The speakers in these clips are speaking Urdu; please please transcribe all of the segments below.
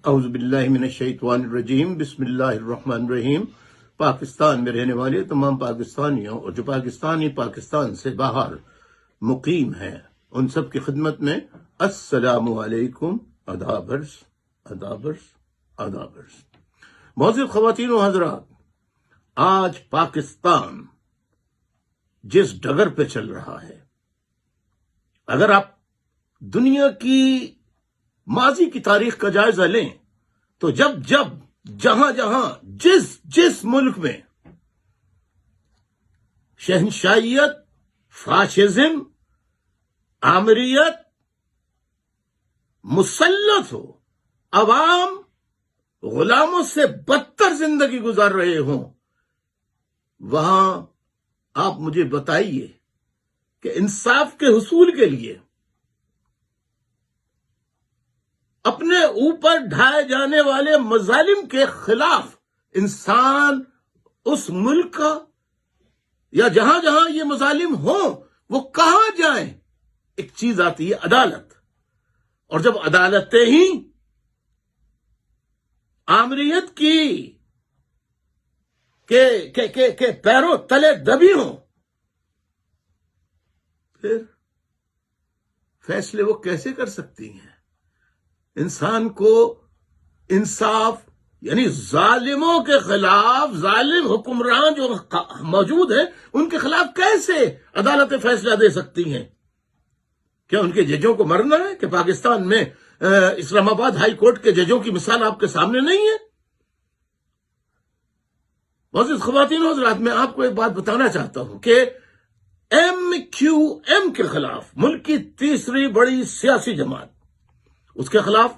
اعوذ باللہ من الشیطان الرجیم، بسم اللہ الرحمن الرحیم۔ پاکستان میں رہنے والے تمام پاکستانیوں اور جو پاکستان سے باہر مقیم ہیں ان سب کی خدمت میں السلام علیکم، ادابرس ادابرس ادابرس۔ معزز خواتین و حضرات، آج پاکستان جس ڈگر پہ چل رہا ہے، اگر آپ دنیا کی ماضی کی تاریخ کا جائزہ لیں تو جب جہاں جس ملک میں شہنشاہیت، فاشزم، آمریت مسلط ہو، عوام غلاموں سے بدتر زندگی گزار رہے ہوں، وہاں آپ مجھے بتائیے کہ انصاف کے حصول کے لیے اپنے اوپر ڈھائے جانے والے مظالم کے خلاف انسان اس ملک کا یا جہاں یہ مظالم ہوں وہ کہاں جائیں؟ ایک چیز آتی ہے عدالت، اور جب عدالتیں ہی آمریت کی کے پیروں تلے دبی ہوں، پھر فیصلے وہ کیسے کر سکتی ہیں؟ انسان کو انصاف، یعنی ظالموں کے خلاف، ظالم حکمران جو موجود ہیں ان کے خلاف کیسے عدالتیں فیصلہ دے سکتی ہیں؟ کیا ان کے ججوں کو مرنا ہے کہ پاکستان میں اسلام آباد ہائی کورٹ کے ججوں کی مثال آپ کے سامنے نہیں ہے؟ معزز خواتین و حضرات، میں آپ کو ایک بات بتانا چاہتا ہوں کہ MQM کے خلاف، ملک کی تیسری بڑی سیاسی جماعت، اس کے خلاف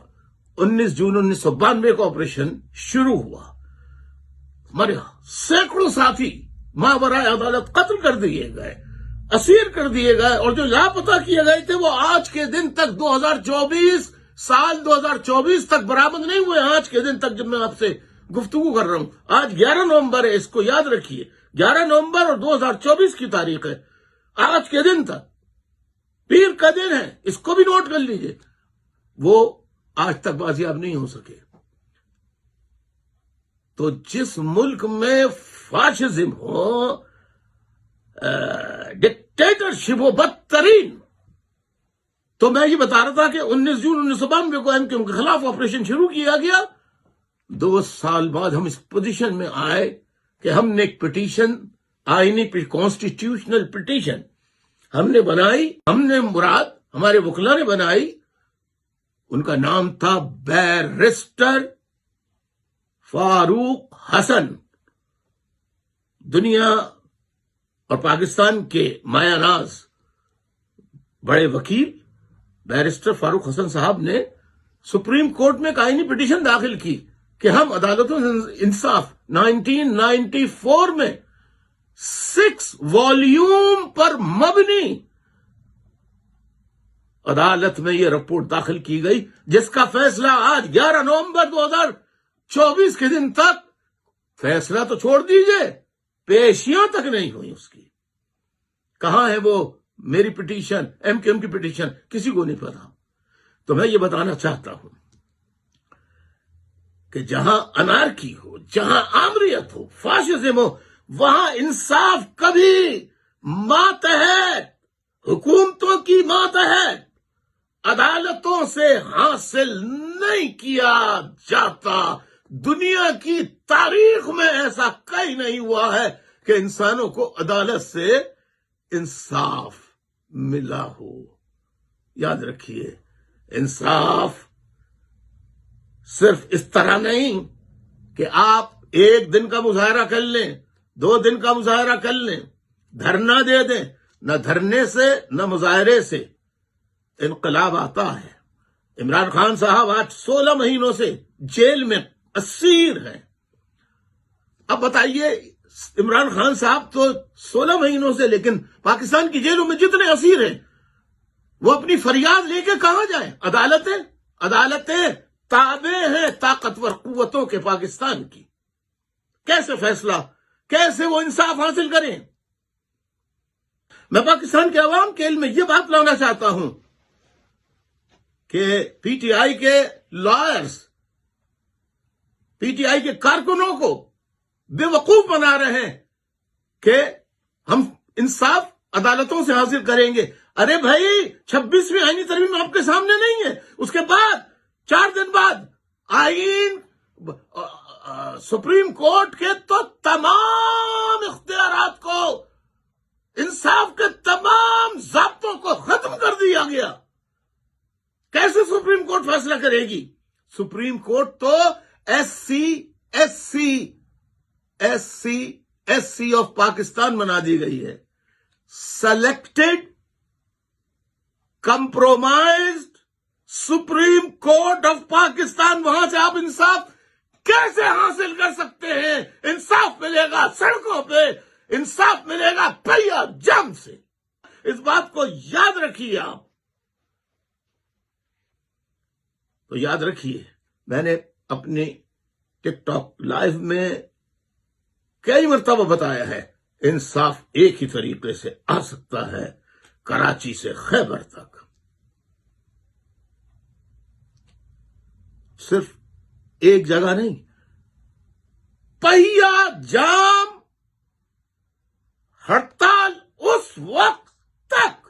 19 جون 1992 کو آپریشن شروع ہوا۔ ہمارے سینکڑوں ساتھی ماورائے عدالت قتل کر دیے گئے، اسیر کر دیے گئے، اور جو لاپتہ کیے گئے تھے وہ آج کے دن تک 2024 تک برآمد نہیں ہوئے۔ آج کے دن تک جب میں آپ سے گفتگو کر رہا ہوں، آج 11 نومبر ہے، اس کو یاد رکھیے، 11 نومبر اور 2024 کی تاریخ ہے۔ آج کے دن تک پیر کا دن ہے، اس کو بھی نوٹ کر لیجئے، وہ آج تک بازیاب نہیں ہو سکے۔ تو جس ملک میں فاشزم ہو، ڈکٹیٹرشپ ہو بدترین، تو میں یہ بتا رہا تھا کہ 19 جون 1992 کو MQM کے خلاف آپریشن شروع کیا گیا۔ 2 سال بعد ہم اس پوزیشن میں آئے کہ ہم نے ایک پٹیشن، آئینی کانسٹیٹیوشنل پٹیشن ہم نے بنائی، مراد ہمارے وکلا نے بنائی، ان کا نام تھا بیرسٹر فاروق حسن۔ دنیا اور پاکستان کے مایہ ناز بڑے وکیل بیرسٹر فاروق حسن صاحب نے سپریم کورٹ میں ایک آئینی پٹیشن داخل کی کہ ہم عدالتوں سے انصاف 1994 میں 6 والیوم پر مبنی عدالت میں یہ رپورٹ داخل کی گئی، جس کا فیصلہ آج 11 نومبر 2024 کے دن تک، فیصلہ تو چھوڑ دیجئے، پیشیاں تک نہیں ہوئی اس کی۔ کہاں ہے وہ میری پٹیشن، MQM کی پٹیشن؟ کسی کو نہیں پتا۔ تو میں یہ بتانا چاہتا ہوں کہ جہاں انارکی ہو، جہاں آمریت ہو، فاشزم ہو، وہاں انصاف کبھی ماتحت، حکومتوں کی ماتحت عدالتوں سے حاصل نہیں کیا جاتا۔ دنیا کی تاریخ میں ایسا کہیں نہیں ہوا ہے کہ انسانوں کو عدالت سے انصاف ملا ہو۔ یاد رکھیے، انصاف صرف اس طرح نہیں کہ آپ 1 دن کا مظاہرہ کر لیں، 2 دن کا مظاہرہ کر لیں، دھرنا دے دیں، نہ دھرنے سے نہ مظاہرے سے انقلاب آتا ہے۔ عمران خان صاحب آج 16 مہینوں سے جیل میں اسیر ہیں۔ اب بتائیے، عمران خان صاحب تو 16 مہینوں سے، لیکن پاکستان کی جیلوں میں جتنے اسیر ہیں وہ اپنی فریاد لے کے کہاں جائیں؟ عدالتیں تابع ہیں طاقتور قوتوں کے پاکستان کی۔ کیسے فیصلہ، کیسے وہ انصاف حاصل کریں؟ میں پاکستان کے عوام کے علم میں یہ بات لانا چاہتا ہوں کہ پی ٹی آئی کے لائرز پی ٹی آئی کے کارکنوں کو بے وقوف بنا رہے ہیں کہ ہم انصاف عدالتوں سے حاصل کریں گے. ارے بھائی 26ویں آئینی ترمیم آپ کے سامنے نہیں ہے. اس کے بعد 4 دن بعد آئین سپریم کورٹ کے تو تمام اختیارات کو، انصاف کے تمام ضابطوں کو ختم کر دیا گیا. کیسے سپریم کورٹ فیصلہ کرے گی؟ سپریم کورٹ تو ایس سی آف پاکستان بنا دی گئی ہے. Selected compromised supreme court of Pakistan. وہاں سے آپ انصاف کیسے حاصل کر سکتے ہیں؟ انصاف ملے گا سڑکوں پہ، انصاف ملے گا پہیا جام سے. اس بات کو یاد رکھیے آپ. تو یاد رکھیے، میں نے اپنی ٹک ٹاک لائیو میں کئی مرتبہ بتایا ہے، انصاف ایک ہی طریقے سے آ سکتا ہے، کراچی سے خیبر تک. صرف ایک جگہ نہیں، پہیا جام ہڑتال اس وقت تک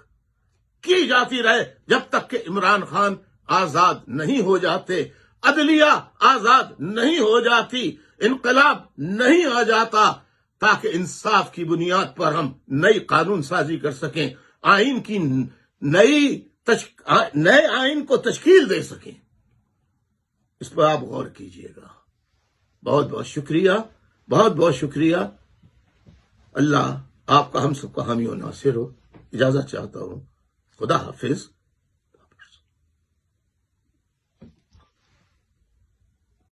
کی جاتی رہے جب تک کہ عمران خان آزاد نہیں ہو جاتے، عدلیہ آزاد نہیں ہو جاتی، انقلاب نہیں آ جاتا، تاکہ انصاف کی بنیاد پر ہم نئی قانون سازی کر سکیں، آئین کی نئے آئین کو تشکیل دے سکیں. اس پر آپ غور کیجئے گا. بہت بہت شکریہ، بہت بہت شکریہ. اللہ آپ کا ہم سب کا حامی و ناصر ہو. اجازت چاہتا ہوں. خدا حافظ.